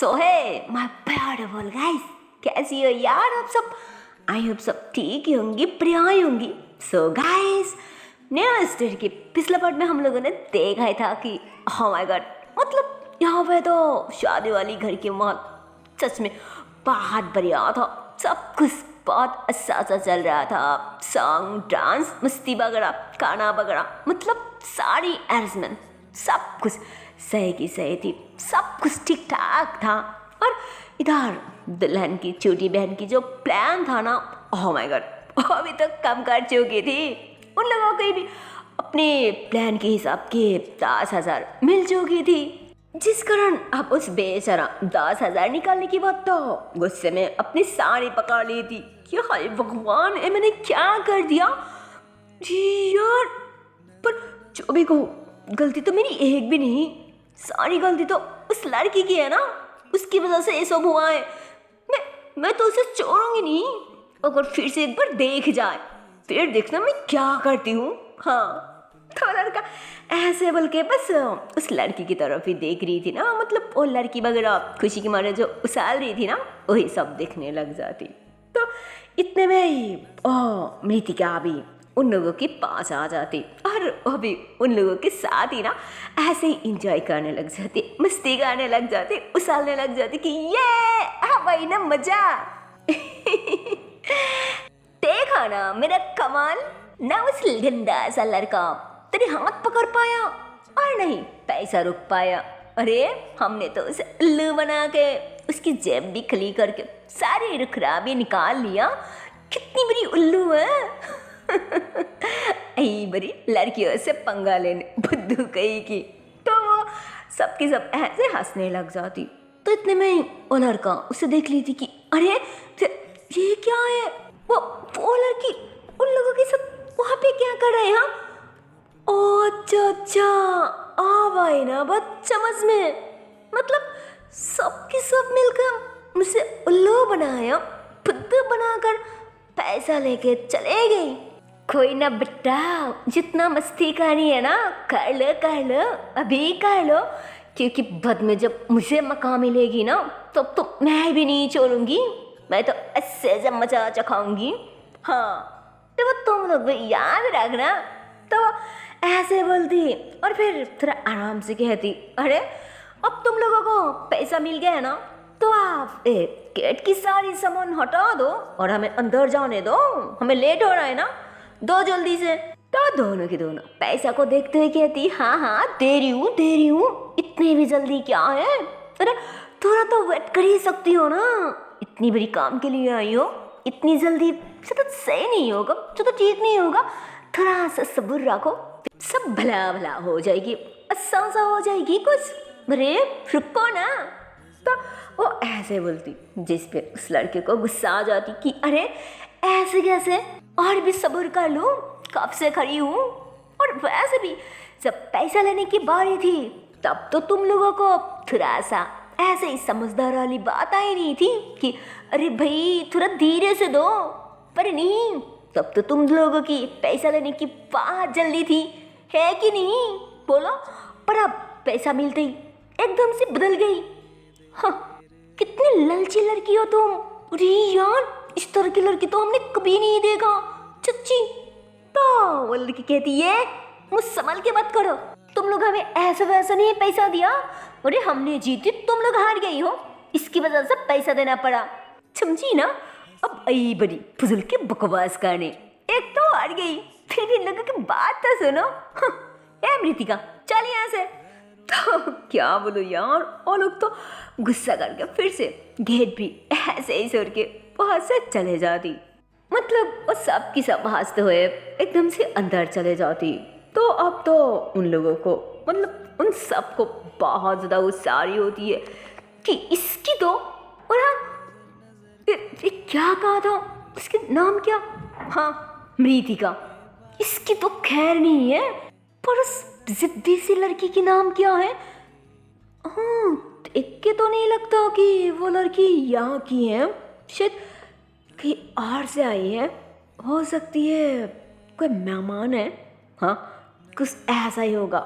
सो है my beautiful guys, कैसी हो यार आप सब। आई होप सब ठीक ही होंगी, बढ़िया ही होंगी। सो गाइस, न्यू स्टोरी के पिछले पार्ट में हम लोगों ने देखा ही था कि ओह माय गॉड, मतलब यहाँ पे तो शादी वाली घर की माहौल सच में बहुत बढ़िया था। सब कुछ बहुत अच्छा सा चल रहा था। सॉन्ग, डांस, मस्ती वगैरह, खाना वगैरह, मतलब सारी अरेंजमेंट सब कुछ सही की सही थी। सब कुछ ठीक ठाक था। और इधर दुल्हन की छोटी बहन की जो प्लान था ना, ओह माय गॉड, वो अभी तक कम कर चुकी थी। उन लोगों को भी अपने प्लान के हिसाब के 10,000 मिल चुकी थी, जिस कारण अब उस बेचारा 10,000 निकालने की बात तो गुस्से में अपनी साड़ी पकड़ ली थी कि हाय भगवान, ये मैंने क्या कर दिया जी यार। पर जो भी कहो, गलती तो मेरी एक भी नहीं, सारी गलती तो उस लड़की की है ना। उसकी वजह से ये सब हुआ है। मैं तो उसे छोड़ूंगी नहीं। अगर फिर से एक बार देख जाए, फिर देखना मैं क्या करती हूँ। हाँ, तो लड़का ऐसे बोल के बस उस लड़की की तरफ ही देख रही थी ना। मतलब वो लड़की वगैरह खुशी के मारे जो उछाल रही थी ना, वही सब देखने लग जाती। तो इतने में ही मृतिका भी उन लोगों के पास आ जाती और वो भी उन लोगों के साथ ही ना ऐसे ही इंजॉय करने लग जाती, मस्ती करने लग जाती, उछालने लग जाती कि ये भाई ना मजा। देखा ना मेरा कमाल, ना उस गंदा सा लड़का तेरे हाथ पकड़ पाया और नहीं पैसा रुक पाया। अरे हमने तो उसे उल्लू बना के उसकी जेब भी खाली करके सारी रुखराबी निकाल लिया। कितनी बड़ी उल्लू है। यही बड़ी लड़कियों से पंगा लेने बुद्धू कही की। तो वो सबकी सब ऐसे हंसने लग जाती। तो इतने में वो लड़का उसे देख ली थी कि अरे ये क्या है। वो लड़की उन लोगों के साथ वहाँ पे क्या कर रहे हैं। हाँ, अच्छा, आ भाई ना बात समझ में। मतलब सबके सब मिलकर मुझसे उल्लू बनाया, बुद्धू बनाकर पैसा लेके चले गई। कोई ना बेटा, जितना मस्ती करनी है ना कर लो, अभी कर लो, क्योंकि बाद में जब मुझे मकान मिलेगी ना, तब तो मैं भी नहीं छोड़ूंगी। मैं तो ऐसे जब मजा चखाऊंगी। हाँ, तो वो तुम लोग भी याद रखना। तो ऐसे बोलती और फिर थोड़ा आराम से कहती, अरे अब तुम लोगों को पैसा मिल गया है ना, तो आप गेट की सारी सामान हटा दो और हमें अंदर जाने दो, हमें लेट हो रहा है ना, दो जल्दी से। तो दोनों की दोनों पैसा को देखते हुए कहती, हाँ दे रही हूँ, इतनी भी जल्दी क्या है। अरे थोड़ा तो वेट कर ही सकती हो ना, इतनी बड़ी काम के लिए आई हो, इतनी जल्दी से तो सही नहीं होगा, तो ठीक नहीं होगा। थोड़ा सा सब्र रखो, सब भला भला हो जाएगी, आसान सा हो जाएगी कुछ। अरे रुको ना। तो वो ऐसे बोलती, जिस पे उस लड़के को गुस्सा आ जाती कि अरे ऐसे कैसे, और भी सब्र कर लो, कब से खड़ी हूँ। और वैसे भी जब पैसा लेने की बारी थी, तब तो तुम लोगों को थोड़ा सा ऐसे ही समझदार वाली बात आई नहीं थी कि अरे भाई थोड़ा धीरे से दो। पर नहीं, तब तो तुम लोगों की पैसा लेने की बात जल्दी थी, है कि नहीं बोलो। पर अब पैसा मिलते ही एकदम से बदल गई। हाँ, कितनी ललची लड़की हो तुम। अरे यार, इस तरह की लड़की तो हमने कभी नहीं देखा सच्ची। तो वो लड़की कहती है, मुझ संभल के बात करो, तुम लोग हमें ऐसा वैसा नहीं पैसा दिया। अरे हमने जीती, तुम लोग हार गई हो, इसकी वजह से पैसा देना पड़ा, समझी ना। अब आई बड़ी फजूल के बकवास करने, एक तो हार गई, फिर इन लोगों की बात तो सुनो। ए मृतिका, चल यहाँ से। तो क्या बोलो यार, वो लोग तो गुस्सा करके फिर से गेट भी ऐसे ही छोड़ के वहां से चले जाती। मतलब वो सब की सब हंसते हुए एकदम से अंदर चले जाती। तो अब तो उन लोगों को, मतलब उन सब को बहुत ज़्यादा गुस्सारी होती है कि इसकी तो, और हाँ, ये क्या कहा था, उसके नाम क्या, हाँ मृतिका, इसकी तो खैर नहीं है, पर उस जिद्दी सी लड़की की नाम क्या है। हाँ, देख के तो नहीं लगता कि वो लड़की यहाँ की है, शायद कहीं और से आई है, हो सकती है कोई मेहमान है। हाँ, कुछ ऐसा ही होगा।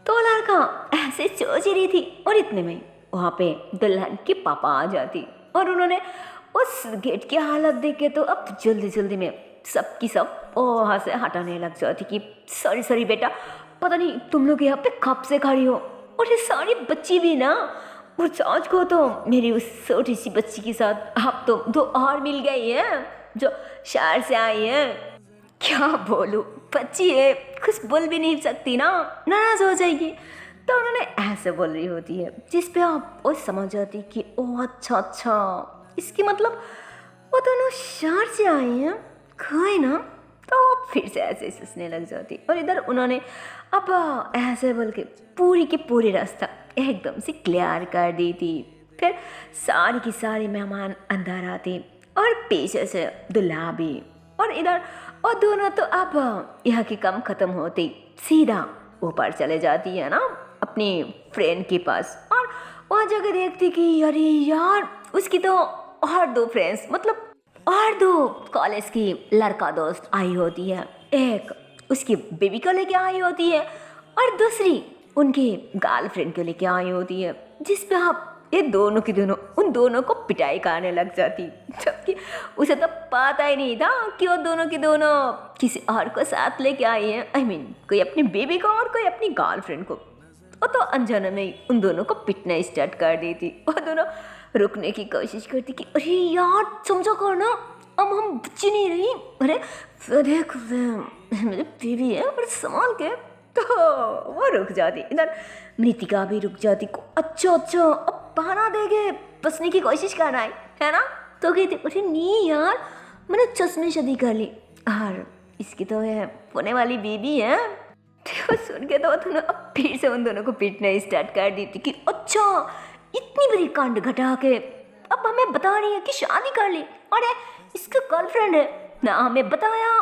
तो लड़का ऐसे सोच रही थी और इतने में वहाँ पे दुल्हन के पापा आ जाती और उन्होंने उस गेट की हालत देख के तो अब जल्दी जल्दी में सबकी सब वहाँ से हटाने लग जाती कि सॉरी सॉरी बेटा, पता नहीं तुम लोग यहाँ पे कब से खड़ी हो। और ये सारी बच्ची भी ना, और चाच को तो मेरी उस छोटी सी बच्ची के साथ आप तो 2 और मिल गई है जो शहर से आई है। क्या बोलूँ, बच्ची है, कुछ बोल भी नहीं सकती ना, नाराज हो जाएगी। तो उन्होंने ऐसे बोल रही होती है जिस पे आप वो समझ जाती कि ओह अच्छा, इसकी मतलब वो दोनों शहर से आए हैं, खाए ना। तो फिर से ऐसे हंसने लग जाती और इधर उन्होंने अब ऐसे बोल के पूरी की पूरी रास्ता एकदम से क्लियर कर दी थी। फिर सारी की सारी मेहमान अंदर आते और पीछे से दुल्हा भी, और इधर और दोनों तो अब यहाँ की काम ख़त्म होती सीधा ऊपर चले जाती है ना अपनी फ्रेंड के पास। और वहाँ जाकर देखती कि अरे यार, उसकी तो और 2 फ्रेंड्स, मतलब और 2 कॉलेज की लड़का दोस्त आई होती है। एक उसकी बेबी को लेके आई होती है और दूसरी उनकी गर्लफ्रेंड को लेके आई होती है, जिस पे आप ये दोनों की दोनों उन दोनों को पिटाई करने लग जाती, जबकि उसे तो पता ही नहीं था कि वो दोनों की दोनों किसी और को साथ लेके आई है। I mean, कोई अपनी बेबी को और कोई अपनी गर्लफ्रेंड को। वो तो अनजाने में ही उन दोनों को पिटना स्टार्ट कर देती। वो दोनों रुकने की कोशिश करती कि अरे यार समझो करना, अब हम बच्ची नहीं रही, अरे देख मेरी बेबी है और संभाल के। तो वो रुक जाती। इधर मृतिका भी रुक जाती को अच्छा अब बहाना देके बचने की कोशिश करना है ना। तो कहती अरे नहीं यार, मैंने चश्मे शादी कर ली और इसकी तो है होने वाली बेबी है। तो सुन के तो दोनों अब फिर से उन दोनों को पीटना स्टार्ट कर दी थी कि अच्छा इतनी बड़ी कांड घटा के अब हमें बता रही है कि शादी कर ली और इसका गर्लफ्रेंड है, ना हमें बताया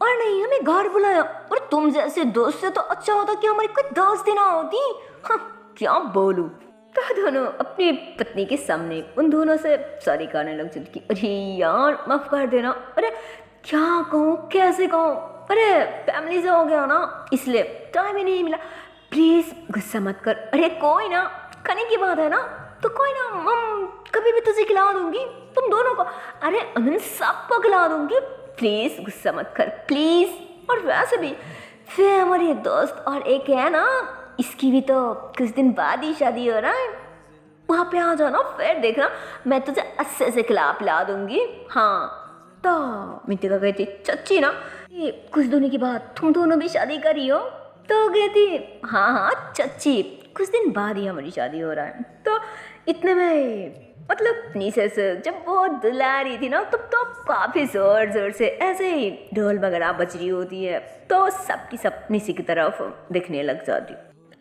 और नहीं हमें घर बुलाया। और तुम जैसे दोस्त से तो अच्छा होता कि हमारी कोई दोस्ती ना होती। हाँ, क्या बोलूं। तो दोनों अपनी पत्नी के सामने उन दोनों से सॉरी करने लग जाती कि अरे यार माफ कर देना, अरे क्या कहूँ कैसे कहूँ, अरे फैमिली से हो गया ना इसलिए टाइम ही नहीं मिला, प्लीज गुस्सा मत कर। अरे कोई ना, खाने की बात है ना तो कोई ना, हम कभी भी तुझे खिला दूंगी, तुम दोनों को, अरे मैं सबको खिला दूंगी, प्लीज गुस्सा मत कर प्लीज। और वैसे भी फिर हमारी दोस्त और एक है ना, इसकी भी तो कुछ दिन बाद ही शादी हो रहा है, वहाँ पे आ जाना, फिर देखना मैं तुझे अच्छे से खिला पिला दूंगी। हाँ तो मितिका कहती चच्ची ना ये कुछ दिनों के बाद तुम दोनों भी शादी करी हो। तो कहती हाँ चच्ची कुछ दिन बाद ही हमारी शादी हो रहा है। तो इतने में मतलब नीचे से जब वो दुला रही थी ना तब तो काफ़ी ज़ोर से ऐसे ही ढोल वगैरह बज रही होती है, तो सबकी सब नीचे की तरफ दिखने लग जाती।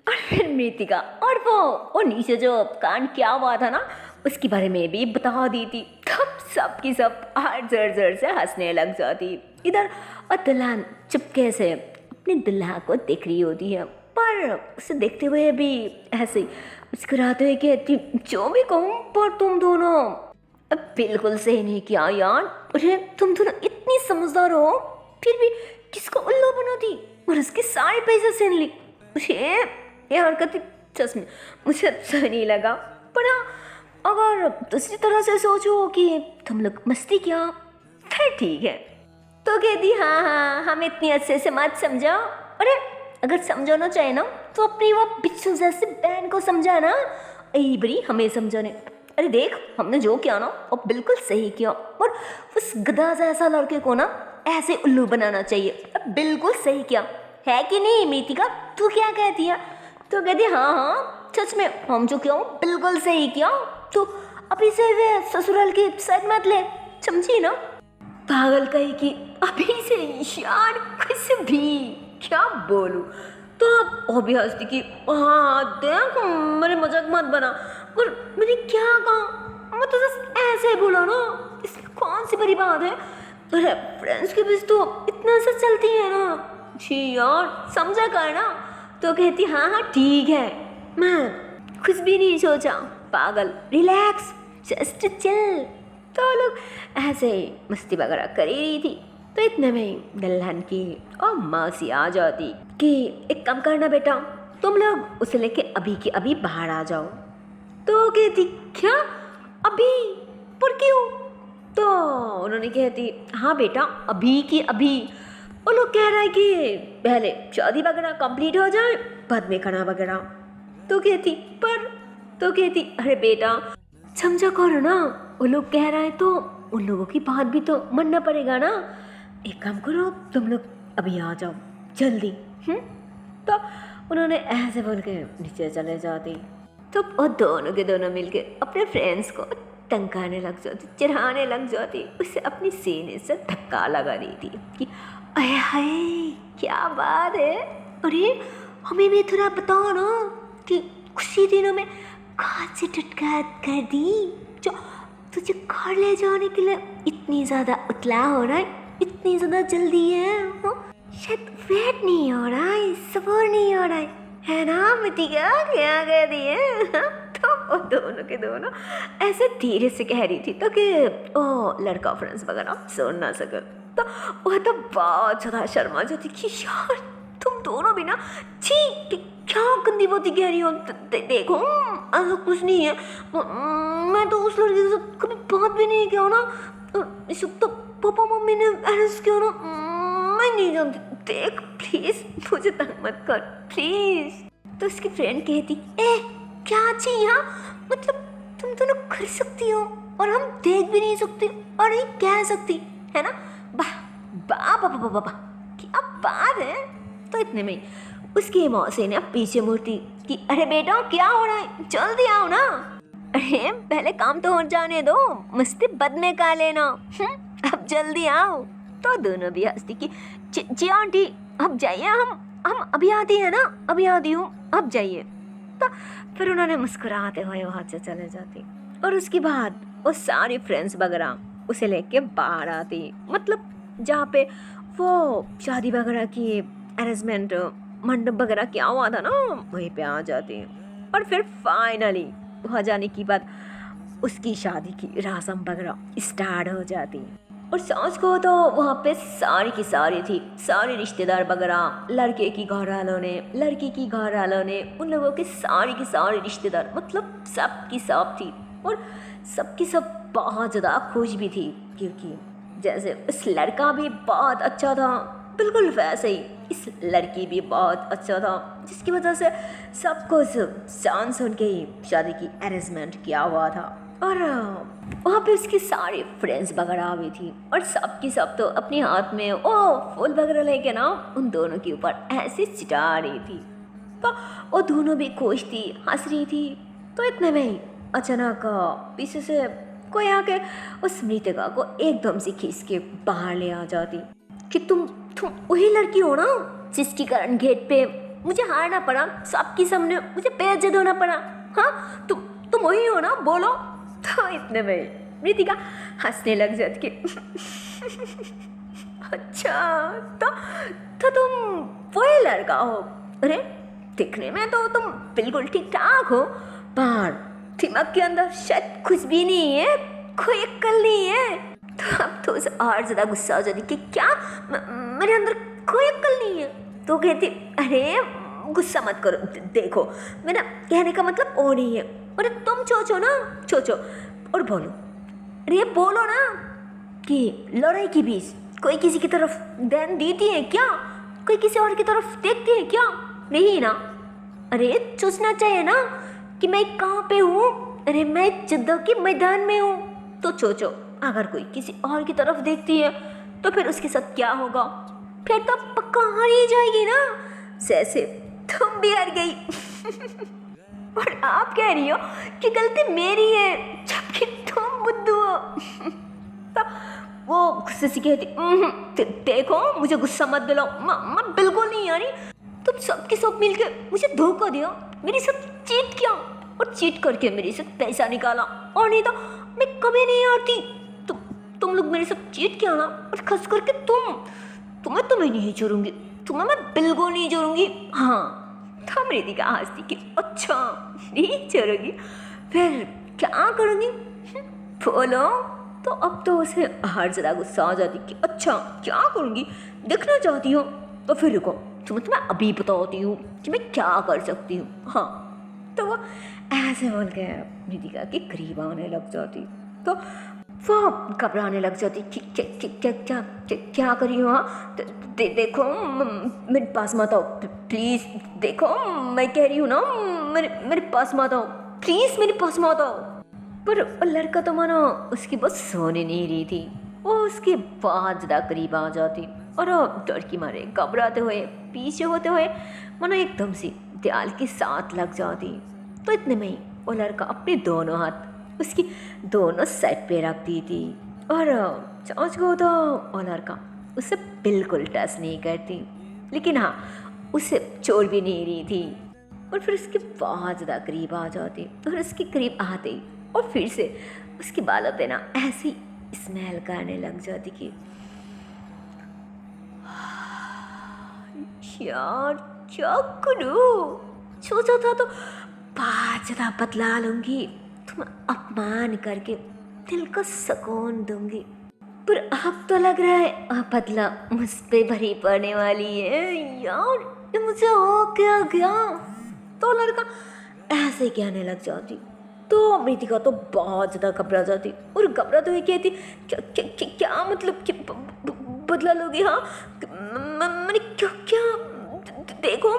और फिर मृतिका और वो नीचे जो कांड क्या हुआ था ना उसके बारे में भी बता दी थी, तब सबकी सब और ज़ोर से हंसने लग जाती। इधर और दुल्हन चुपके से अपने दुल्हा को देख रही होती है, पर उसे देखते हुए भी ऐसे मुस्कुराते हुए कहती जो भी कहूँ पर तुम दोनों अब बिल्कुल सही नहीं किया यार। अरे तुम दोनों इतनी समझदार हो फिर भी किसको उल्लू बनाती और उसके सारे पैसे छीन ली। अरे ये हरकत सच में मुझे अच्छा नहीं लगा। पर अगर दूसरी तरह से सोचो कि तुम लोग मस्ती किया फिर ठीक है। तो कहती हाँ हम इतनी अच्छे से मत समझो, अरे अगर समझाना चाहे ना तो अपनी वो बिच्छू जैसे बहन को समझाना, यही बड़ी हमें समझाने। अरे देख हमने जो किया ना वो बिल्कुल सही किया, और उस गधा जैसा लड़के को ना ऐसे उल्लू बनाना चाहिए, बिल्कुल सही किया है कि नहीं मृतिका, तू क्या कहती है। तो कहती हाँ सच में हम जो किया बिल्कुल सही किया, तो अभी से वे ससुराल की साइड मत ले, समझी ना। पागल कही कि अभी से यार कुछ भी क्या बोलूं। तो आप भी हंसती कि हाँ देख मेरे मजाक मत बना, और मैंने क्या कहा, मैं तो जस्ट ऐसे ही बोला ना, इसमें कौन सी बड़ी बात है। अरे फ्रेंड्स के बीच तो इतना सा चलती है ना, जी यार समझा कर ना। तो कहती हाँ ठीक है, मैं कुछ भी नहीं सोचा, पागल रिलैक्स जस्ट चिल। तो लोग ऐसे मस्ती वगैरह कर ही रही थी। तो इतने में दुल्हन की और मौसी आ जाती कि एक काम करना बेटा, तुम लोग उसे लेके अभी के अभी बाहर आ जाओ। तो कहती क्या अभी, पर क्यों? तो उन्होंने कहती हाँ बेटा अभी की अभी। वो लोग कह रहा है कि पहले शादी वगैरह कंप्लीट हो जाए बाद में खाना वगैरह। तो कहती पर, तो कहती अरे बेटा समझा करो ना, वो लोग कह रहा है तो उन लोगों की बात भी तो मानना पड़ेगा ना। एक काम करो तुम लोग अभी आ जाओ जल्दी। तो उन्होंने ऐसे बोल के नीचे चले जाती। तो वो दोनों के दोनों मिलके अपने फ्रेंड्स को टंकाने लग जाती, चिढ़ाने लग जाती, उसे अपनी सीने से धक्का लगा देती कि अरे हाय क्या बात है, अरे हमें भी थोड़ा बताओ ना कि खुशी दिनों में कहाँ से टटका कर दी जो तुझे घर ले जाने के लिए इतनी ज़्यादा उतला हो रहा है, इतनी ज़्यादा जल्दी है, शायद वेट नहीं हो रहा है, सब्र नहीं हो रहा है ना मितिका, क्या कह दी है? तो वो दोनों के दोनों ऐसे धीरे से कह रही थी तो कि ओ लड़का फ्रेंड्स वगैरह सुन ना सके। तो वह तो बहुत ज़्यादा शर्मा जाती कि यार तुम दोनों भी ना छी क्या गंदी बातें कह रही हो। देखो ऐसा कुछ नहीं है, मैं तो उस लड़के के साथ कभी बात भी नहीं किया ना, इस तो पापा मम्मी ने अरेस्ट किया ना, मैं नहीं जानती, देख प्लीज मुझे तंग मत कर प्लीज। तो उसकी फ्रेंड कहती ए क्या चाहिए, मतलब तुम दोनों कर सकती हो और हम देख भी नहीं सकते और नहीं कह सकती है ना, बाबा क्या बात है। तो इतने में उसकी मौसी ने पीछे मुड़ती कि अरे बेटा क्या हो रहा है, जल्दी आओ ना, अरे पहले काम तो हो जाने दो, मस्ती बाद में कर लेना, अब जल्दी आओ। तो दोनों भी हंसती कि जी आंटी अब जाइए, हम अभी आती है ना, अभी आती हूँ, अब जाइए। तो फिर उन्होंने मुस्कुराते हुए वहाँ से चले जाती और उसके बाद वो सारी फ्रेंड्स वगैरह उसे लेके बाहर आती, मतलब जहाँ पे वो शादी वगैरह की अरेंजमेंट मंडप वगैरह क्या हुआ था ना वहीं पे आ जाती और फिर फाइनली वहाँ जाने के बाद उसकी शादी की रस्म वगैरह स्टार्ट हो जाती। और सांस को तो वहाँ पे सारी की सारी थी, सारे रिश्तेदार वगैरह, लड़के की घर वालों ने, लड़की की घर वालों ने, उन लोगों के सारे की सारे रिश्तेदार, मतलब सब की सब थी और सब की सब बहुत ज़्यादा खुश भी थी क्योंकि जैसे उस लड़का भी बहुत अच्छा था बिल्कुल वैसे ही इस लड़की भी बहुत अच्छा था, जिसकी वजह से सब कुछ जान सुन के ही शादी की अरेंजमेंट किया हुआ था। और वहाँ पे उसकी सारी फ्रेंड्स वगैरह भी थी और सब की सब तो अपने हाथ में फूल वगैरह लेके ना उन दोनों के ऊपर ऐसे चिढ़ा रही थी। तो वो दोनों भी खुश थी, हंस रही थी। तो इतने में ही अचानक पीछे से कोई आके उस मृतिका को एकदम से खींच के बाहर ले आ जाती कि तुम वही लड़की हो ना जिसके कारण गेट पे मुझे हारना पड़ा, सबके सामने मुझे बेइज्जत होना पड़ा, हाँ तुम वही हो ना, बोलो। तो इतने में मृतिका हंसने लग जाती कि अच्छा तो तुम वही लड़का हो, अरे दिखने में तो तुम बिल्कुल ठीक ठाक हो पर दिमाग के अंदर शायद कुछ भी नहीं है, कोई अक्ल नहीं है। तो अब तो उसे और ज़्यादा गुस्सा हो जाती कि क्या मेरे अंदर कोई अक्ल नहीं है। तो कहती अरे गुस्सा मत करो, देखो मेरा कहने का मतलब वो नहीं है, अरे तुम सोचो ना, सोचो और बोलो, अरे बोलो ना कि लड़ाई के बीच कोई किसी की तरफ ध्यान देती है क्या, कोई किसी और की तरफ देखती है क्या, नहीं ना, अरे सोचना चाहिए ना कि मैं कहाँ पे हूँ, अरे मैं युद्ध के मैदान में हूँ। तो सोचो अगर कोई किसी और की तरफ देखती है तो फिर उसके साथ क्या होगा, फिर तो पक्का हार ही जाएगी ना, जैसे तुम भी हार गई और आप कह रही हो कि गलती मेरी है जबकि तुम बुद्धू हो। तो वो गुस्से से कहती देखो मुझे गुस्सा मत दिलाओ, मैं बिल्कुल नहीं आ रही, तुम सबके सब मिलके मुझे धोखा दिया, मेरे साथ चीट किया और चीट करके मेरे से पैसा निकाला, और नहीं तो मैं कभी नहीं आती। तुम लोग मेरे साथ चीट किया ना, और खास करके तुम्हें नहीं छोड़ूंगी, तुम्हें मैं बिल्कुल नहीं छोड़ूंगी। हाँ तो मृतिका हंसती कि अच्छा नहीं छोड़ूंगी, फिर क्या करूँगी बोलो। तो अब तो उसे हर ज़्यादा गुस्सा आ जाती कि अच्छा क्या करूँगी, देखना चाहती हो तो फिर रुको तुम्हें अभी बताती हूँ कि मैं क्या कर सकती हूँ। हाँ तो वो ऐसे बोल के रितिका के करीब आने लग जाती। तो वो घबराने लग जाती कि क्या क्या क्या क्या क्या करी हो? हाँ देखो मेरे पास मत आओ प्लीज़, देखो मैं कह रही हूँ ना मेरे मेरे पास मत आओ प्लीज़, मेरे पास मत आओ। पर लड़का तो मानो उसकी बस सोने नहीं रही थी, वो उसके बहुत ज़्यादा करीब आ जाती और डर की मारे घबराते हुए पीछे होते हुए मानो एकदम से दीवार के साथ लग जाती। तो इतने में ही वो लड़का अपने दोनों हाथ उसकी दोनों साइड पे रख दी थी और जांच को तो वो लड़का उसे बिल्कुल टच नहीं करती, लेकिन हाँ उसे छोड़ भी नहीं रही थी। और फिर उसके बहुत ज़्यादा करीब आ जाती और उसके करीब आते ही और फिर से उसके बालों पे ना ऐसी स्मेल करने लग जाती कि यार क्या करूं, सोचा था तो बहुत ज़्यादा बदला लूंगी, तुम अपमान करके दिल को सुकून दूंगी, पर अब तो लग रहा है अब बदला मुझ पे भरी पड़ने वाली है यार, ये मुझे हो क्या गया। तो लड़का ऐसे कहने लग जाती तो मृतिका तो बहुत ज़्यादा घबरा जाती और घबराते हुए कहती क्या क्या क्या, क्या मतलब क्या बदला लोगी? हाँ मैंने क्या क्या देखो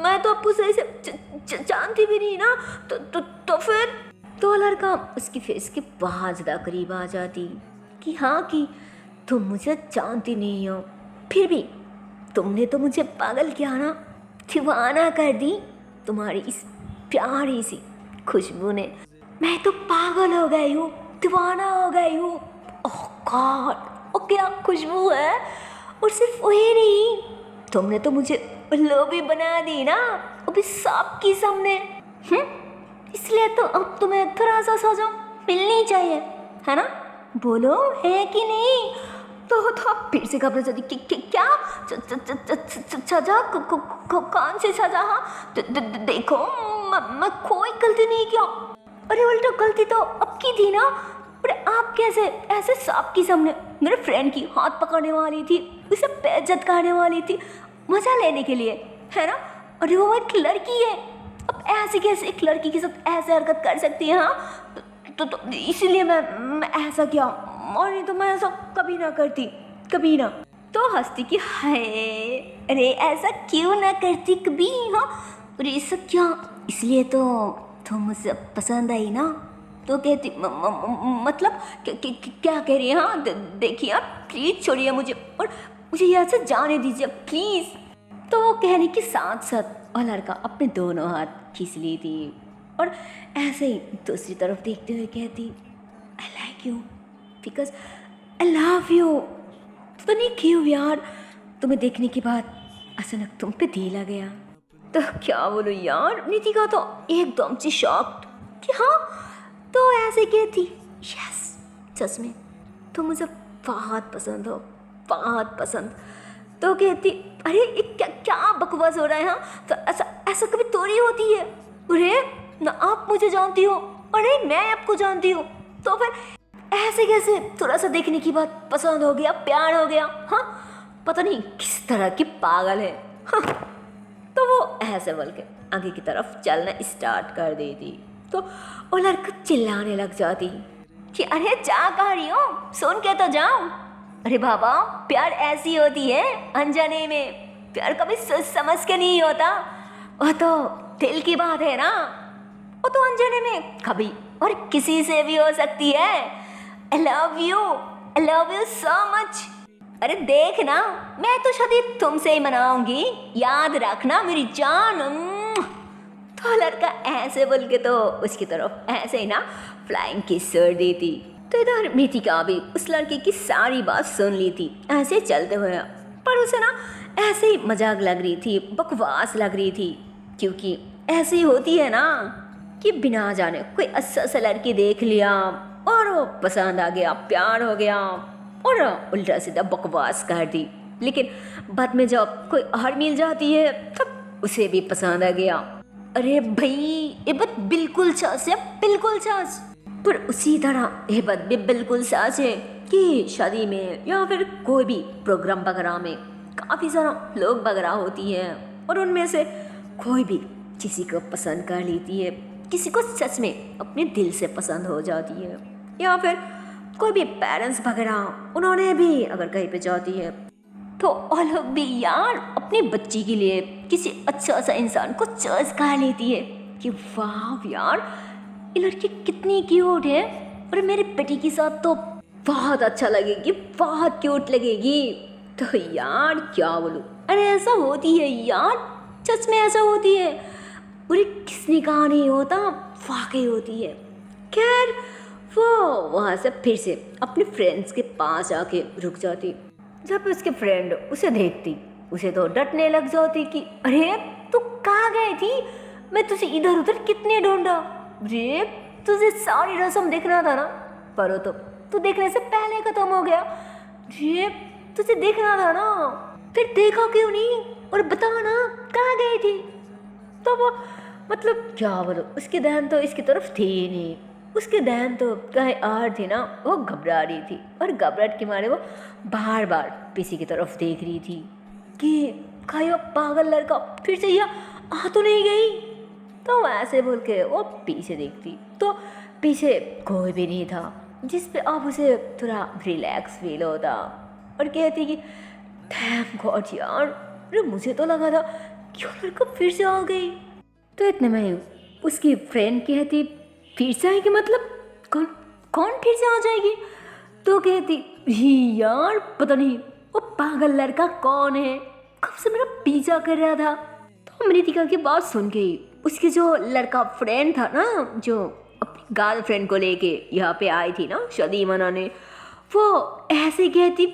मैं तो आपको सही से जानती भी नहीं ना, तो फिर तो लड़का उसकी फेस के बहुत ज़्यादा करीब आ जाती कि हाँ कि तुम मुझे जानती नहीं हो, फिर भी तुमने तो मुझे पागल किया ना, दीवाना कर दी तुम्हारी इस प्यारी सी खुशबू ने, मैं तो पागल हो गई हूँ, दीवाना हो गई हूँ। ओह गॉड ओ क्या खुशबू है, और सिर्फ वही नहीं तुमने तो मुझे लोभी बना दी ना अभी सबके सामने। इसलिए तो अब तुम्हें थोड़ा सा सजा मिलनी चाहिए है ना, बोलो है कि नहीं? तो फिर से घबरा जाती कि क्या सजा कौन सी सजा? हाँ देखो मैं कोई गलती नहीं किया, अरे उल्टा गलती तो आपकी थी ना, अरे आप कैसे ऐसे सबके सामने मेरे फ्रेंड की हाथ पकड़ने वाली थी, उसे बेइज्जत करने वाली थी मजा लेने के लिए है ना, अरे वो एक लड़की है, अब ऐसे कैसे एक लड़की के साथ ऐसे हरकत कर सकती है? हाँ तो इसीलिए मैं ऐसा किया, और नहीं तो मैं ऐसा कभी ना करती, कभी ना। तो हंसती कि हाय अरे ऐसा क्यों ना करती कभी? हाँ अरे ऐसा क्या, इसलिए तो तुम मुझसे पसंद आई ना? तो कहती मतलब क्या कह रही है? हाँ देखिए आप प्लीज़ छोड़िए मुझे और मुझे यहाँ से जाने दीजिए प्लीज़। तो वो कहने के साथ साथ और लड़का अपने दोनों हाथ खींच ली थी और ऐसे ही दूसरी तरफ देखते हुए कहती I like you because I love you. तो नहीं क्यों यार, तुम्हें देखने के बाद अचानक तुम पे दिल आ गया। तो क्या बोलो यार, नितिका तो एकदम से शॉक्ड कि हाँ तो ऐसे कहती यस सच में तुम मुझे बहुत पसंद हो, बहुत पसंद। तो कहती अरे ये क्या क्या बकवास हो रहा है? हाँ तो ऐसा ऐसा कभी थोड़ी होती है, अरे ना आप मुझे जानती हो अरे मैं आपको जानती हूँ, तो फिर ऐसे कैसे थोड़ा सा देखने की बात पसंद हो गया, प्यार हो गया? हाँ पता नहीं किस तरह की पागल है। हाँ तो वो ऐसे बोल के आगे की तरफ चलना स्टार्ट कर देती तो वो लड़का चिल्लाने लग जाती कि अरे जा कह रही हो, सुन के तो जाओ। अरे बाबा प्यार ऐसी होती है, अनजाने में प्यार कभी सोच समझ के नहीं होता, वो तो दिल की बात है ना, वो तो अनजाने में कभी और किसी से भी हो सकती है। I love you so much. अरे देख ना मैं तो शादी तुमसे ही मनाऊंगी, याद रखना मेरी जान। तो लड़का ऐसे बोल के तो उसकी तरफ ऐसे ही ना फ्लाइंग किस कर देती। तो इधर मिथिका भी उस लड़के की सारी बात सुन ली थी ऐसे चलते हुए, पर उसे ना ऐसे ही मजाक लग रही थी, बकवास लग रही थी, क्योंकि ऐसे ही होती है ना कि बिना जाने कोई अच्छा सा लड़की देख लिया और वो पसंद आ गया, प्यार हो गया और उल्टा सीधा बकवास कर दी, लेकिन बाद में जब कोई और मिल जाती है तब उसे भी पसंद आ गया। अरे भाई ये बात बिल्कुल सच है, बिल्कुल सच। पर उसी तरह ये बात भी बिल्कुल सच है कि शादी में या फिर कोई भी प्रोग्राम वगैरह में काफ़ी सारा लोग वगैरह होती हैं और उनमें से कोई भी किसी को पसंद कर लेती है, किसी को सच में अपने दिल से पसंद हो जाती है, या फिर कोई भी पेरेंट्स वगैरह उन्होंने भी अगर कहीं पे जाती है तो वो लोग भी यार अपनी बच्ची के लिए किसी अच्छा सा इंसान को चॉइस कर लेती है कि वाह यार ये लड़की कितनी क्यूट है और मेरी बेटी के साथ तो बहुत अच्छा लगेगी, बहुत क्यूट लगेगी। तो यार क्या बोलूं, अरे ऐसा होती है यार, सच में ऐसा होती है, पूरी किसने कहा नहीं होता, वाकई होती है। खैर वो वहाँ से फिर से अपने फ्रेंड्स के पास आके रुक जाती। जब उसके फ्रेंड उसे देखती उसे तो डटने लग जाती कि अरे तू कहाँ गई थी, मैं तुझे इधर उधर कितने ढूंढा, रे तुझे सारी रस्म देखना था ना, पर तो तू देखने से पहले खत्म हो गया, रे तुझे देखना था ना, फिर देखा क्यों नहीं और बता ना कहाँ गई थी। तो वो मतलब क्या बोलो, उसके ध्यान तो इसकी तरफ थे ही नहीं, उसके ध्यान तो कहीं और थी ना, वो घबरा रही थी और घबराहट के मारे वो बार बार पीछे की तरफ देख रही थी कि कहीं वो पागल लड़का फिर से यहाँ आ तो नहीं गई। तो ऐसे बोल के वो पीछे देखती तो पीछे कोई भी नहीं था, जिस पे अब उसे थोड़ा रिलैक्स फील होता और कहती कि थैंक गॉड यार, अरे मुझे तो लगा था कि वो लड़का फिर से आ गई। तो इतने में उसकी फ्रेंड कहती फिर से आएगी, मतलब कौन कौन फिर से आ जाएगी। तो कहती ही यार पता नहीं वो पागल लड़का कौन है, कब से मेरा पीछा कर रहा था। तो अमृतिका की बात सुन के उसके जो लड़का फ्रेंड था ना, जो अपनी गर्लफ्रेंड को लेके यहाँ पे आई थी ना शादी मनाने, वो ऐसे कहती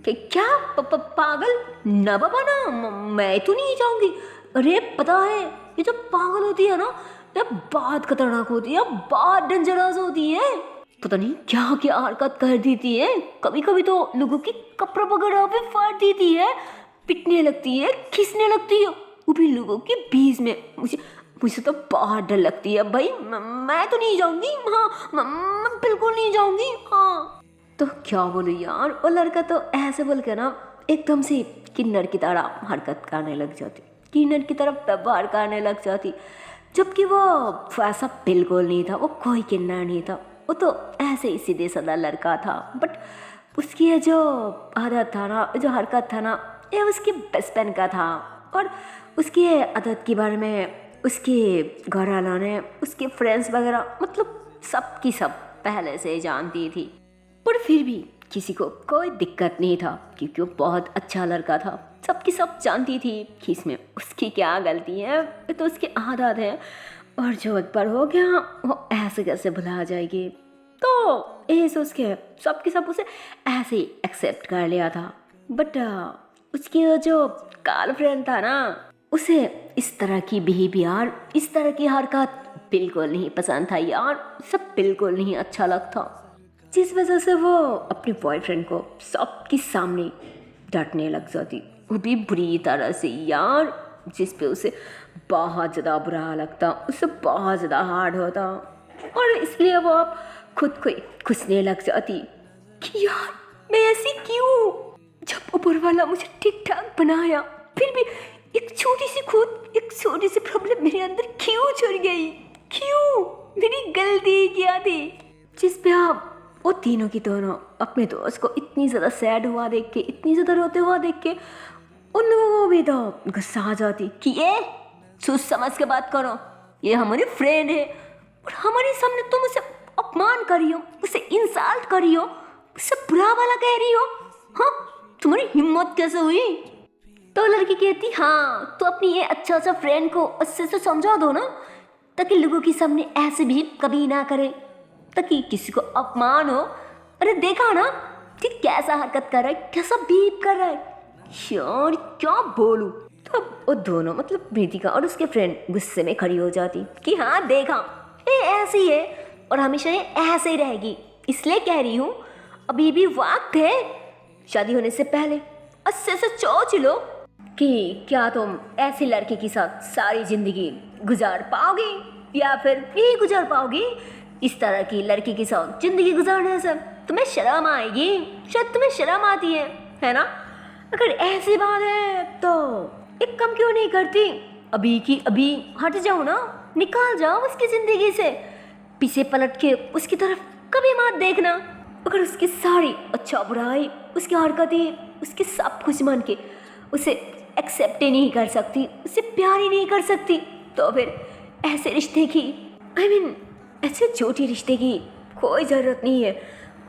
कि क्या पागल ना बाबा ना, मैं तो नहीं जाऊंगी। अरे पता है ये जो पागल होती है ना, ये बहुत खतरनाक होती है, बहुत डेंजरस होती है, पता नहीं क्या क्या हरकत कर देती है, कभी कभी तो लोगों की कपड़ा वगैरह पे फाड़ देती है, पिटने लगती है, खींचने लगती है, वो भी लोगों के बीच में। मुझे तो बहुत डर लगती है भाई, मैं तो नहीं जाऊंगी, हाँ मैं बिल्कुल नहीं जाऊंगी। हाँ तो क्या बोलूं यार, वो लड़का तो ऐसे बोल के ना एकदम से किन्नर की तरह हरकत करने लग जाती, किन्नर की तरफ व्यवहार करने लग जाती, जबकि वो ऐसा बिल्कुल नहीं था, वो कोई किन्नर नहीं था, वो तो ऐसे ही सीधे साधा लड़का था। बट उसकी ये जो आदत था ना, जो हरकत था ना, ये उसके बेस्ट फ्रेंड का था और उसकी आदत के बारे में उसके घर वालों ने, उसके फ्रेंड्स वगैरह, मतलब सब की सब पहले से जानती थी। पर फिर भी किसी को कोई दिक्कत नहीं था क्योंकि वो बहुत अच्छा लड़का था, सबकी सब जानती थी कि इसमें उसकी क्या गलती है, तो उसकी आदत है और जो एक बार हो गया वो ऐसे कैसे भुला जाएगी। तो ये सोच के सबकी सब उसे ऐसे ही एक्सेप्ट कर लिया था। बट उसकी जो गर्लफ्रेंड था ना, उसे इस तरह की बिहेवियर, इस तरह की हरकत बिल्कुल नहीं पसंद था यार, सब बिल्कुल नहीं अच्छा लगता, जिस वजह से वो अपने बॉयफ्रेंड को सबके सामने डांटने लग जाती, वो भी बुरी तरह से यार, जिस पे उसे बहुत ज़्यादा बुरा लगता, उसे बहुत ज़्यादा हार्ड होता और इसलिए वो अब खुद को खुसने लग जाती कि यार मैं ऐसी क्यों, जब ऊपर वाला मुझे ठीक ठाक बनाया फिर भी एक छोटी सी प्रॉब्लम मेरे अंदर क्यों चढ़ गई, क्यों, मेरी गलती क्या थी। जिस पे आप वो तीनों की दोनों अपने दोस्त को इतनी ज़्यादा सैड हुआ देख के, इतनी ज़्यादा रोते हुआ देख के उन लोगों को भी तो गुस्सा आ जाती कि ये सोच समझ के बात करो, ये हमारी फ्रेंड है और हमारे सामने तुम उसे अपमान करी हो, उसे इंसल्ट करी हो, उससे बुरा वाला कह रही हो, हाँ तुम्हारी हिम्मत कैसे हुई। तो लड़की कहती हाँ तो अपनी ये अच्छा सा फ्रेंड को अच्छे से समझा दो ना, ताकि लोगों के सामने ऐसे भी कभी ना करे, ताकि किसी को अपमान हो। अरे देखा ना कि कैसा हरकत कर रहा है, कैसा बिहेव कर रहा है यार, क्या बोलूं। तो वो दोनों मतलब प्रीतिका और उसके फ्रेंड गुस्से में खड़ी हो जाती कि हाँ देखा ये ऐसी है और हमेशा ये ऐसे ही रहेगी, इसलिए कह रही हूँ अभी भी वक्त है, शादी होने से पहले अच्छे से सोच लो कि क्या तुम ऐसी लड़की के साथ सारी जिंदगी गुजार पाओगी या फिर नहीं गुजार पाओगी। इस तरह की लड़की के साथ जिंदगी गुजारने से तुम्हें शर्म आएगी, शायद तुम्हें शर्म आती है ना। अगर ऐसी बात है तो एक काम क्यों नहीं करती, अभी की अभी हट जाओ ना, निकाल जाओ उसकी ज़िंदगी से। पीछे पलट के उसकी तरफ कभी मत देखना। अगर उसकी सारी अच्छा बुराई, उसकी हरकतें, उसके सब कुछ मान के उसे एक्सेप्ट ही नहीं कर सकती, उसे प्यार ही नहीं कर सकती, तो फिर ऐसे रिश्ते की ऐसे छोटे रिश्ते की कोई ज़रूरत नहीं है।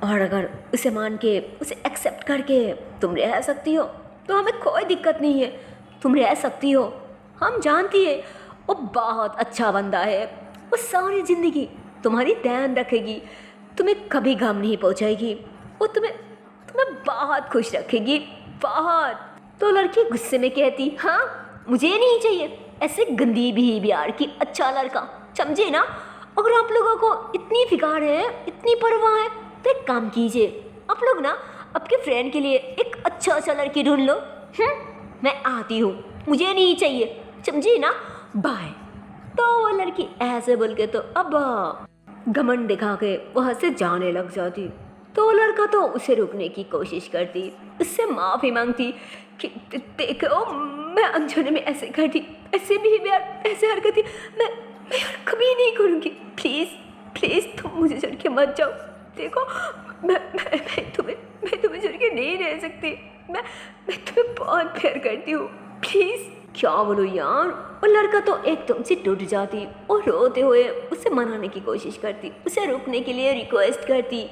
और अगर उसे मान के, उसे एक्सेप्ट करके तुम रह सकती हो तो हमें कोई दिक्कत नहीं है, तुम रह सकती हो। हम जानती है वो बहुत अच्छा बंदा है, वो सारी ज़िंदगी तुम्हारी ध्यान रखेगी, तुम्हें कभी गम नहीं पहुंचाएगी, वो तुम्हें तुम्हें बहुत खुश रखेगी, बहुत। तो लड़की गुस्से में कहती, हाँ मुझे नहीं चाहिए ऐसे गंदी बिहेवियर की अच्छा लड़का, समझे ना। अगर आप लोगों को इतनी फिकार है, इतनी परवाह है, तो एक काम कीजिए, आप लोग ना आपके फ्रेंड के लिए एक अच्छा लड़की ढूंढ लो। मैं आती हूँ, मुझे नहीं चाहिए, समझी ना, बाय। तो वो लड़की ऐसे बोल के तो अब घमंड दिखा के वहाँ से जाने लग जाती। तो वो लड़का तो उसे रोकने की कोशिश करती, उससे माफ़ी मांगती कि देखो मैं अनजाने में ऐसे करती, ऐसे बिहेवियर, ऐसे हरकतें मैं और कभी नहीं करूँगी, प्लीज़ प्लीज़ तुम मुझे छोड़ के मत जाओ। देखो मैं तुम्हें छोड़ के नहीं रह सकती, मैं तुम्हें बहुत प्यार करती हूँ, प्लीज़। क्या बोलो यार। और लड़का तो एकदम से टूट जाती और रोते हुए उसे मनाने की कोशिश करती, उसे रोकने के लिए रिक्वेस्ट करती।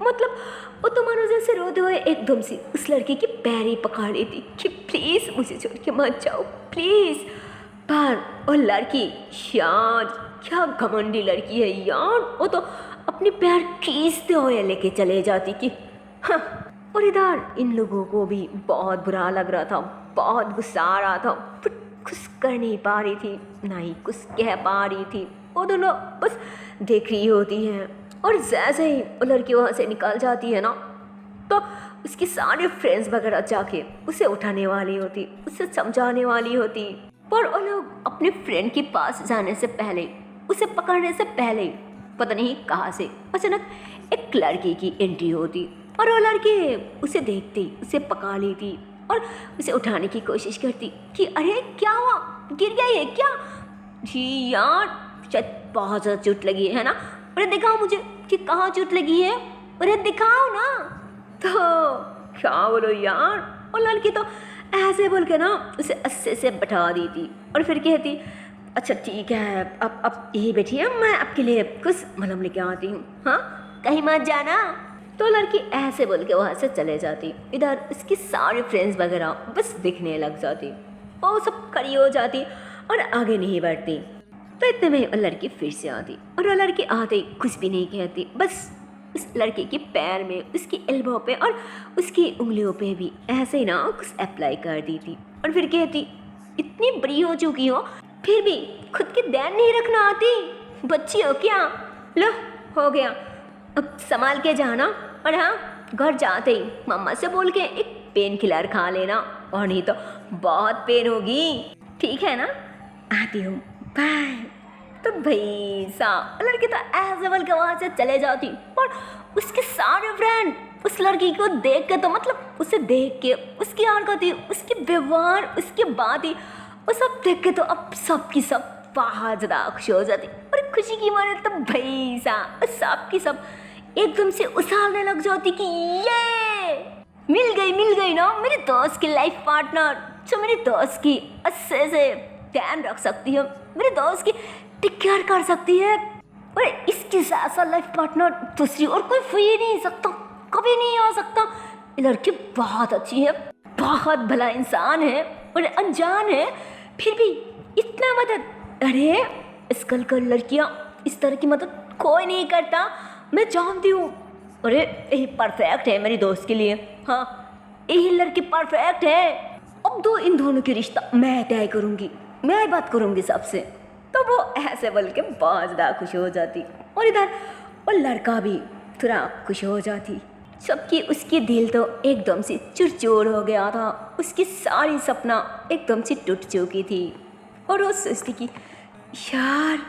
मतलब वो तो मानो जैसे रोते हुए एकदम से उस लड़के की पैर ही पकड़ लेती कि प्लीज़ मुझे छोड़ के मत जाओ, प्लीज़। पर वो लड़की यार, क्या घमंडी लड़की है यार, वो तो अपने पैर खींचते हुए लेके चले जाती कि हाँ। और इधर इन लोगों को भी बहुत बुरा लग रहा था, बहुत गुस्सा आ रहा था, पर कुछ कर नहीं पा रही थी, ना ही कुछ कह पा रही थी। वो दोनों बस देख रही होती हैं। और जैसे ही वो लड़की वहाँ से निकल जाती है ना, तो उसके सारे फ्रेंड्स वगैरह जाके उसे उठाने वाली होती, उसे समझाने वाली होती। पर वो लोग अपने फ्रेंड के पास जाने से पहले, उसे पकड़ने से पहले, पता नहीं कहाँ से अचानक एक लड़की की एंट्री होती और वो लड़की उसे देखती, उसे पकड़ लेती और उसे उठाने की कोशिश करती कि अरे क्या हुआ, गिर गई है क्या? जी यार, शायद बहुत ज़्यादा चोट लगी है ना। अरे दिखाओ मुझे कि कहाँ चोट लगी है, अरे दिखाओ ना। तो क्या बोलो यार। और लड़की तो ऐसे बोल के ना उसे अस्से से बैठा दी थी और फिर कहती अच्छा ठीक है, अब यही बैठिए, मैं आपके लिए कुछ मलहम लेके आती हूँ, हाँ कहीं मत जाना। तो लड़की ऐसे बोल के वहाँ से चले जाती। इधर उसकी सारे फ्रेंड्स वगैरह बस दिखने लग जाती, वो सब खड़ी हो जाती और आगे नहीं बढ़ती। तो इतने में लड़की फिर से आती और वो लड़की आते ही कुछ भी नहीं कहती, बस उस लड़के के पैर में, उसकी एल्बो पे और उसकी उंगलियों पे भी ऐसे ही ना कुछ अप्लाई कर दी थी और फिर कहती इतनी बड़ी हो चुकी हो फिर भी खुद की ध्यान नहीं रखना आती, बच्ची हो क्या? लो हो गया, अब संभाल के जाना। और हाँ, घर जाते ही मम्मा से बोल के एक पेन किलर खा लेना, और नहीं तो बहुत पेन होगी, ठीक है ना? आती हूँ, बाय। तो भाई साहब लड़की तो ऐसे बोल के वहाँ से चले जाती और उसके सारे फ्रेंड उस लड़की को देख के तो मतलब उसे देख के, उसकी हरकतें, उसके व्यवहार, उसकी बातें, वो सब देख के तो अब सब की सब बहुत ज़्यादा खुश हो जाती और खुशी की मारे तो भाई साहब सब की सब एकदम से उछालने लग जाती कि ये मिल गई ना मेरे दोस्त की लाइफ पार्टनर, जो मेरे दोस्त की अच्छे से ध्यान रख सकती है, मेरे दोस्त की टेक केयर कर सकती है। और इसके साथ साथ लाइफ पार्टनर दूसरी और कोई हो ही नहीं सकता, कभी नहीं हो सकता। ये लड़की बहुत अच्छी है, बहुत भला इंसान है और अनजान है, फिर भी इतना मदद, अरे आजकल कर लड़कियाँ इस तरह की मदद कोई नहीं करता, मैं जानती हूँ। अरे यही परफेक्ट है मेरी दोस्त के लिए, हाँ यही लड़की परफेक्ट है। अब दो इन दोनों की रिश्ता मैं तय करूँगी, मैं बात करूँगी सबसे। तो वो ऐसे बोल के बहुत ज़्यादा खुश हो जाती और इधर वो लड़का भी थोड़ा खुश हो जाती, जबकि उसकी दिल तो एकदम से चुरचुर हो गया था, उसकी सारी सपना एकदम से टूट चुकी थी। और वो सोचती कि यार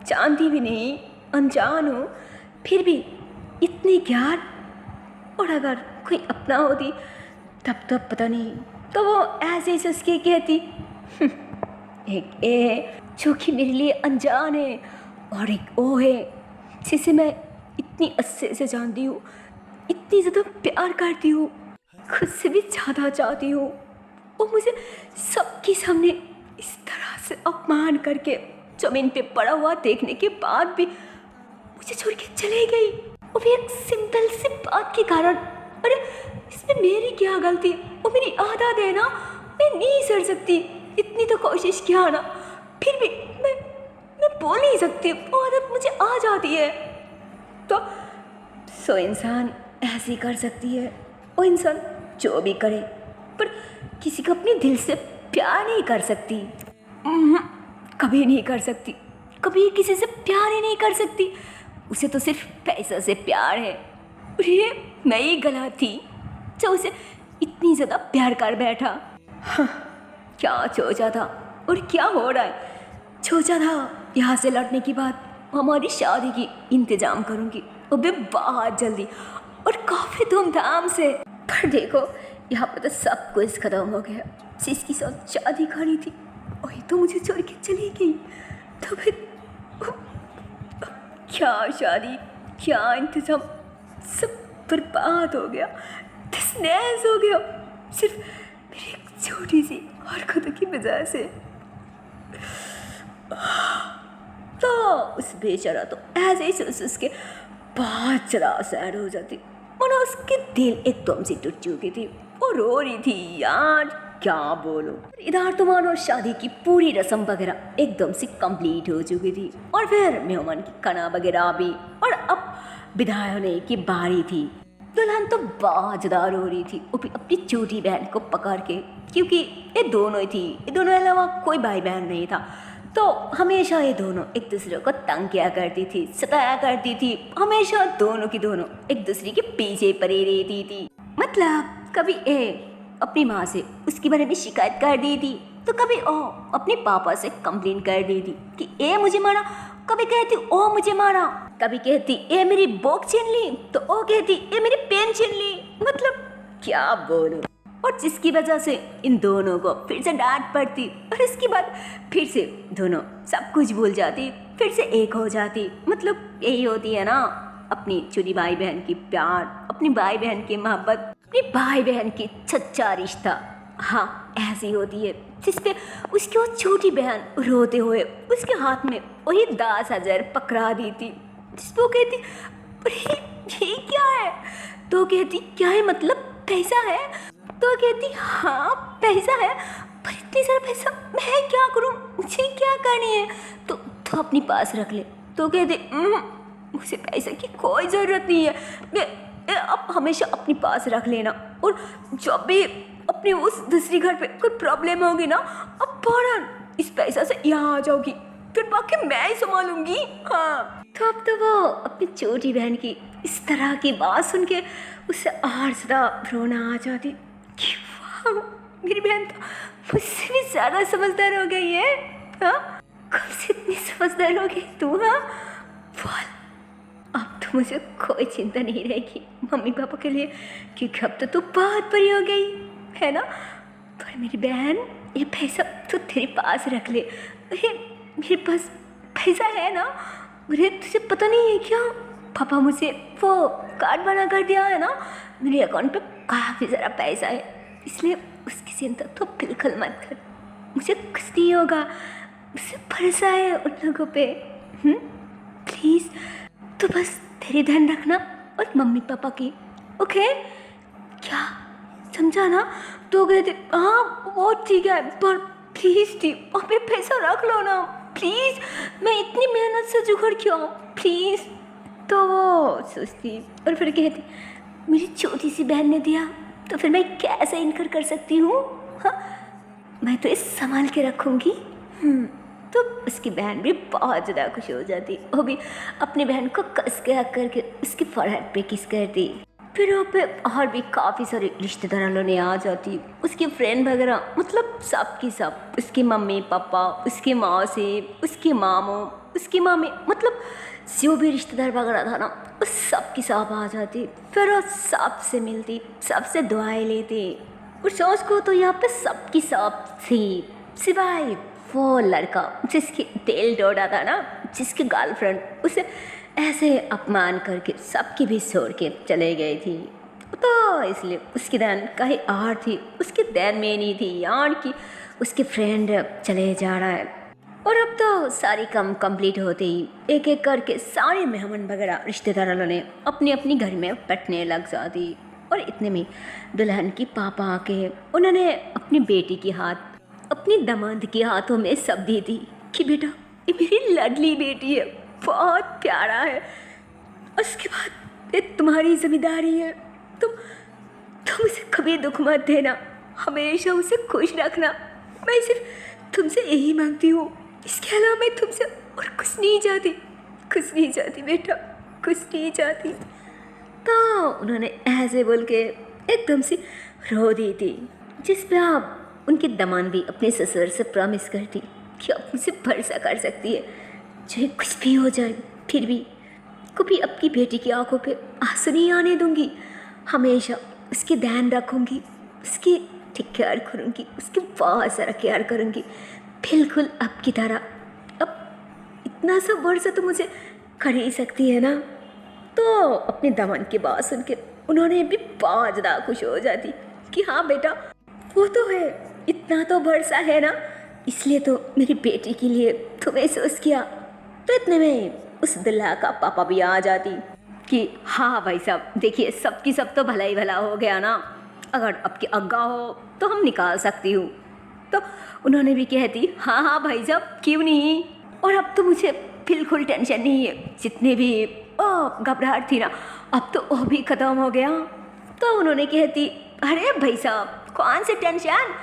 जानती भी नहीं, अनजान हूँ, फिर भी इतनी प्यार, और अगर कोई अपना होती तब पता नहीं। तो वो ऐसे ही सोच के कहती एक ए है जो कि मेरे लिए अनजान है, और एक वो है जिसे मैं इतनी अच्छे से जानती हूँ, इतनी ज़्यादा प्यार करती हूँ, खुद से भी ज़्यादा चाहती हूँ। वो मुझे सबके सामने इस तरह से अपमान करके जमीन पे पड़ा हुआ देखने के बाद भी मुझे छोड़ के चले गई, वो भी एक सिंपल सी बात के कारण। अरे इसमें मेरी क्या गलती? वो मेरी आदत है ना, मैं नहीं सह सकती, इतनी तो कोशिश किया ना, फिर भी मैं बोल नहीं सकती, वो आदत मुझे आ जाती है। तो सो इंसान ऐसे ही कर सकती है, वो इंसान जो भी करे, पर किसी को अपने दिल से प्यार नहीं कर सकती। कभी नहीं कर सकती, कभी किसी से प्यार ही नहीं कर सकती। उसे तो सिर्फ पैसा से प्यार है, और ये मैं ही गलत थी जो उसे इतनी ज़्यादा प्यार कर बैठा। हाँ, क्या सोचा था और क्या हो रहा है? सोचा था यहाँ से लौटने के बाद हमारी शादी की इंतज़ाम करूँगी, वो भी बहुत जल्दी और काफ़ी धूमधाम से। पर देखो यहाँ पर तो सब कुछ ख़त्म हो गया। जिसकी साथ शादी करनी थी वही तो मुझे छोड़ के चली गई। तो फिर क्या शादी, क्या इंतज़ाम, सब बर्बाद हो गया, तहस-नहस हो गया, सिर्फ मेरी एक छोटी सी हरकतों की वजह से। तो उस बेचारा तो ऐसे ही सोच के बहुत ज़्यादा सैड हो जाती, मानो उसके दिल एकदम से टूट चुकी थी, वो रो रही थी यार, क्या बोलो। इधर तो मानो शादी की पूरी रस्म वगैरह एकदम से कंप्लीट हो चुकी थी, और फिर मेहमान की खाना वगैरह भी, और अब विदाई होने की बारी थी। दुल्हन तो बहुत ज़्यादा रो रही थी, वो भी अपनी छोटी बहन को पकड़ के, क्योंकि ये दोनों ही थी, ये दोनों के अलावा कोई भाई बहन नहीं था। तो हमेशा ये दोनों एक दूसरे को तंग किया करती थी, सताया करती थी, हमेशा दोनों की दोनों एक दूसरे के पीछे पड़ी रहती थी। मतलब कभी ए अपनी माँ से उसके बारे में शिकायत कर दी थी, तो कभी ओ अपने पापा से कंप्लेन कर दी थी कि ए मुझे मारा, कभी कहती ओ मुझे मारा, कभी कहती ए मेरी बुक छीन ली, तो ओ कहती ए मेरी पेन छीन ली। मतलब क्या बोलूं। और जिसकी वजह से इन दोनों को फिर से डांट पड़ती, और इसके बाद फिर से दोनों सब कुछ भूल जाती, फिर से एक हो जाती। मतलब यही होती है ना अपनी छोटी भाई बहन की प्यार, अपनी भाई बहन की मोहब्बत, अपनी भाई बहन की सच्चा रिश्ता। हाँ ऐसी होती है, जिसपे उसकी वो छोटी बहन रोते हुए उसके हाथ में वही 10,000 पकड़ा दी थी, जिसपे वो कहती अरे ये क्या है, तो कहती क्या है, मतलब पैसा है, तो कहती हाँ पैसा है, पर इतनी सारा पैसा मैं क्या करूँ, मुझे क्या करनी है, तो अपनी पास रख ले। तो कहते मुझे पैसे की कोई ज़रूरत नहीं है, मैं अब हमेशा अपने पास रख लेना, और जब भी अपनी उस दूसरी घर पे कोई प्रॉब्लम होगी ना, अब फौरन इस पैसा से यहाँ आ जाओगी, फिर बाकी मैं ही संभालूंगी। हाँ तो अब तो वो अपनी छोटी बहन की इस तरह की बात सुन के उससे और ज़्यादा रोना आ जाती कि वाह मेरी बहन तो मुझसे भी ज़्यादा समझदार हो गई है। हाँ कब से इतनी समझदार हो गई तू? हाँ बोल, अब तो मुझे कोई चिंता नहीं रहेगी मम्मी पापा के लिए, क्योंकि अब तो तू बहुत बड़ी हो गई है ना। पर मेरी बहन ये पैसा तो तेरे पास रख ले। अरे मेरे पास पैसा है ना, मुझे तुझे पता नहीं है क्या, पापा मुझे वो कार्ड बना कर दिया है ना, मेरे अकाउंट पे काफ़ी सारा पैसा है, इसलिए उसकी चिंता तो बिल्कुल मत कर, मुझे कुछ नहीं होगा, मुझे भरोसा है उन लोगों पे। प्लीज़ तो बस तेरी ध्यान रखना और मम्मी पापा की, ओके? क्या समझा ना? तो कहते हाँ वो ठीक है, पर प्लीज़ थी अबे पैसा रख लो ना प्लीज़, मैं इतनी मेहनत से जुगाड़ किया हूँ प्लीज़। तो वो सोचती और फिर कहती मेरी छोटी सी बहन ने दिया तो फिर मैं कैसे इनकार कर सकती हूँ? हाँ मैं तो इस संभाल के रखूँगी। तो उसकी बहन भी बहुत ज़्यादा खुश हो जाती, वो भी अपनी बहन को कस के हक करके उसके फोरहेड पे किस करती। फिर वहाँ पे और भी काफ़ी सारे रिश्तेदार लोग आ जाती, उसके फ्रेंड वगैरह, मतलब सब की सब, उसकी मम्मी पापा, उसकी माँ से, उसके मामू, उसकी मामी, मतलब जो भी रिश्तेदार वगैरह था ना वो सब की सब आ जाती। फिर वो सबसे मिलती, सबसे दुआएं लेती, और सोच को तो यहाँ पे सबकी सब थी सिवाय वो लड़का जिसकी दिल तोड़ा था ना, जिसकी गर्लफ्रेंड उसे ऐसे अपमान करके सबकी भी छोड़ के चले गई थी, तो इसलिए उसकी दैन कहीं और थी, उसकी दैन में नहीं थी यार कि उसके फ्रेंड चले जा रहा है। और अब तो सारी काम कंप्लीट होते ही एक एक करके सारे मेहमान वगैरह रिश्तेदार वालों ने अपनी अपनी घर में बैठने लग जाती। और इतने में दुल्हन की पापा आके उन्होंने अपनी बेटी की हाथ अपनी दामाद के हाथों में सब दी थी कि बेटा ये मेरी लाडली बेटी है, बहुत प्यारा है, उसके बाद ये तुम्हारी जिम्मेदारी है, तुम उसे कभी दुख मत देना, हमेशा उसे खुश रखना, मैं सिर्फ तुमसे यही मांगती हूँ, इसके अलावा मैं तुमसे और कुछ नहीं चाहती बेटा, कुछ नहीं चाहती। तो उन्होंने ऐसे बोल के एकदम से रो दी थी, जिस पे आप उनकी दामाद भी अपने ससुर से प्रॉमिस करती कि अब मुझसे भरोसा कर सकती है, चाहे कुछ भी हो जाए फिर भी कभी अपनी बेटी की आंखों पे आंसू नहीं आने दूंगी, हमेशा उसकी ध्यान रखूंगी, उसकी ठीक केयर करूंगी, उसकी बहुत सारा केयर करूंगी, बिल्कुल आपकी तरह। अब इतना सा भरोसा तो मुझे कर ही सकती है ना। तो अपने दामाद की बात सुन के उन्होंने भी बहुत ज़्यादा खुश हो जाती कि हाँ बेटा वो तो है, इतना तो भरोसा है ना, इसलिए तो मेरी बेटी के लिए तुम्हें सोच किया। तो इतने में उस दुल्हा का पापा भी आ जाती कि हाँ भाई साहब देखिए सबकी सब तो भला ही भला हो गया ना, अगर आपकी आज्ञा हो तो हम निकाल सकती हूँ। तो उन्होंने भी कहती हाँ भाई साहब क्यों नहीं, और अब तो मुझे बिल्कुल टेंशन नहीं है, जितने भी घबराहट थी ना अब तो वो भी ख़त्म हो गया। तो उन्होंने कहती अरे भाई साहब कौन सी टेंशन,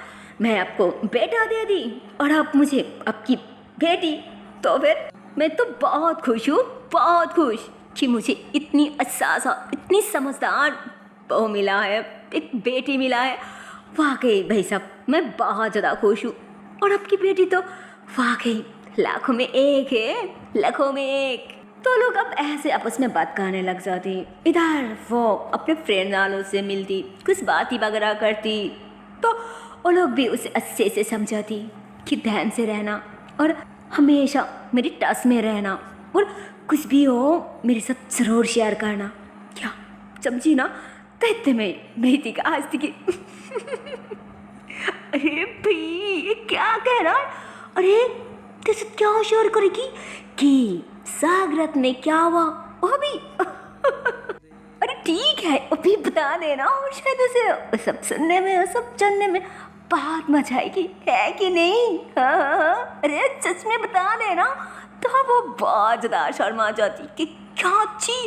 मैं आपको बेटा दे दी और आप मुझे आपकी बेटी, तो फिर मैं तो बहुत खुश हूँ, बहुत खुश कि मुझे इतनी अच्छा सा इतनी समझदार बहू मिला है, एक बेटी मिला है, वाकई भाई साहब मैं बहुत ज़्यादा खुश हूँ। और आपकी बेटी तो वाकई लाखों में एक है, लाखों में एक। तो लोग अब ऐसे आपस में बात करने लग जाती, इधर वो अपने फ्रेंड वालों से मिलती, कुछ बातें वगैरह करती, तो वो लोग भी उसे अच्छे से समझाती कि ध्यान से रहना और हमेशा मेरी टच में रहना, और कुछ भी हो मेरे साथ ज़रूर शेयर करना, क्या समझी ना। तो इतने में मेरी का हंसती की अरे भाई ये क्या कह रहा है, अरे कैसे क्या शेयर करेगी कि सागरत ने क्या हुआ अभी अरे ठीक है अभी बता देना, और शायद उसे सब सुनने में सब जानने में बहुत मजा आएगी, है कि नहीं। हाँ अरे सच में बता देना। तो वो बहुत ज़्यादा शर्मा जाती कि क्या अच्छी,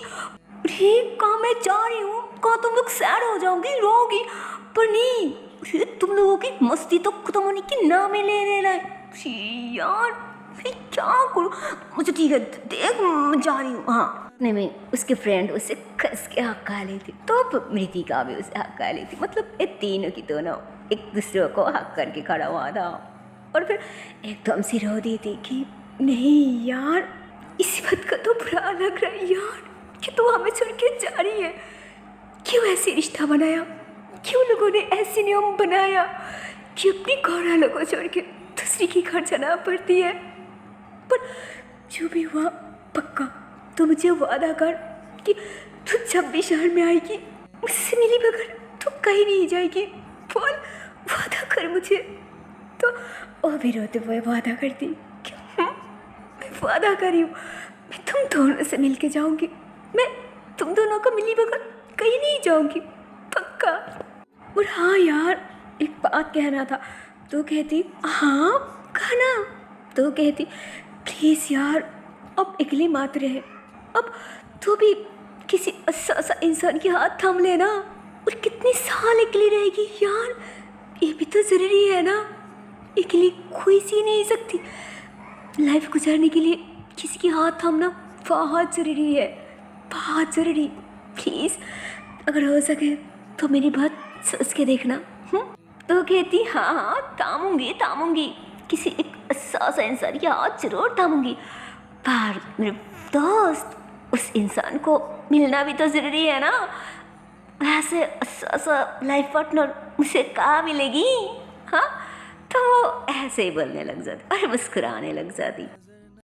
अरे कहाँ मैं जा रही हूँ, कहाँ तुम लोग सैड हो जाओगी रोगी, पर नहीं तुम लोगों की मस्ती तो खत्म होने की नाम ही ले रहा है यार, मैं क्या करूँ, मुझे ठीक है देख मैं जा रही हूँ। हाँ नहीं मैं उसके फ्रेंड उसे कस के हक्का लेती, तो मृतिका भी उसे हक्का लेती, मतलब ये तीनों की दोनों एक दूसरे को हक करके खड़ा हुआ था। और फिर एकदम से रो दी थी कि नहीं यार इसी बात का तो बुरा लग रहा है यार कि तू हमें छोड़ के जा रही है, क्यों ऐसे रिश्ता बनाया, क्यों लोगों ने ऐसे नियम बनाया कि अपनी घर वालों को छोड़ के दूसरी की घर जाना पड़ती है। पर जो भी हुआ पक्का तो मुझे वादा कर कि तू जब भी शहर में आएगी मुझसे मिली बगैर तू कहीं नहीं जाएगी, बोल वादा कर मुझे। तो वो भी रोते हुए वादा करती कि मैं वादा करी हूँ मैं तुम दोनों से मिल के जाऊँगी, मैं तुम दोनों को मिली बगैर कहीं नहीं जाऊँगी पक्का। और हाँ यार एक बात कहना था। तो कहती हाँ कहना। तो कहती प्लीज़ यार अब अकेली मत रहे, अब तू भी किसी अच्छा इंसान के हाथ थाम लेना, और कितने साल अकेली रहेगी यार, ये भी तो ज़रूरी है ना, अकेली कोई सी नहीं सकती, लाइफ गुजारने के लिए किसी के हाथ थामना बहुत ज़रूरी है, बहुत ज़रूरी। प्लीज़ अगर हो सके तो मेरी बात सोच के देखना। तो कहती हाँ थामूंगी किसी एक अच्छा सा इंसान के हाथ जरूर थामूंगी, पर मेरे दोस्त उस इंसान को मिलना भी तो ज़रूरी है ना, वैसे अच्छा सा लाइफ पार्टनर मुझे कहाँ मिलेगी। हाँ तो वो ऐसे ही बोलने लग जाती और मुस्कुराने लग जाती।